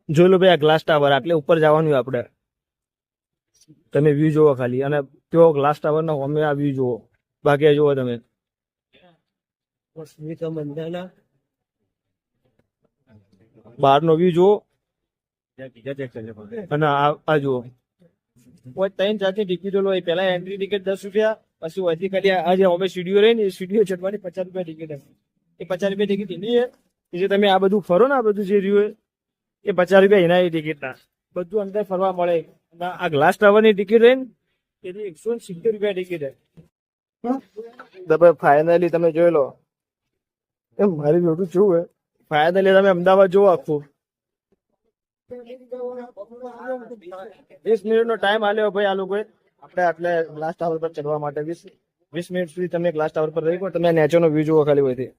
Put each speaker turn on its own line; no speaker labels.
જોઈ લો ભાઈ આ ગ્લાસ ટાવર, આટલે ઉપર જવાનું આપણે. તમે વ્યૂ જોવો ખાલી, અને તેઓ ગ્લાસ ટાવર ના અમે આ વ્યૂ જોવો, બાકી જોવો તમે. બહારનો વ્યૂ જુઓ અને આ જુઓ. ત્રણ જાતની ટિકિટો લો. પેલા એન્ટ્રી ટિકિટ 10 રૂપિયા, પછી વધી ખાલી આ જે અમે સ્ટુડિયો રહી ને એ સ્ટુડિયો ચડવાની 50 રૂપિયા ટિકિટ. એ 50 રૂપિયા ટિકિટ એની છે જે તમે આ બધું ફરો ને, આ બધું જે રહ્યું એ 50 રૂપિયા એના ટિકિટ ના. બધું અંદર ફરવા મળે. આ ગ્લાસ ટાવર ની ટિકિટ રહી ને એની 170 રૂપિયા ટિકિટ હે. ફાઇનલી તમે જોઈ લો. એમ મારી જોડું શું હે, ફાઇનલી તમે અમદાવાદ જોવો આખું. 20 મિનિટનો ટાઈમ આલ્યો ભાઈ આ લોકોએ આપણે આટલે ગ્લાસ ટાવર પર ચડવા માટે. 20 મિનિટ સુધી તમે ગ્લાસ ટાવર પર રહી ગયો. તમે નેચરનો વ્યૂ જોવો ખાલી હોયથી.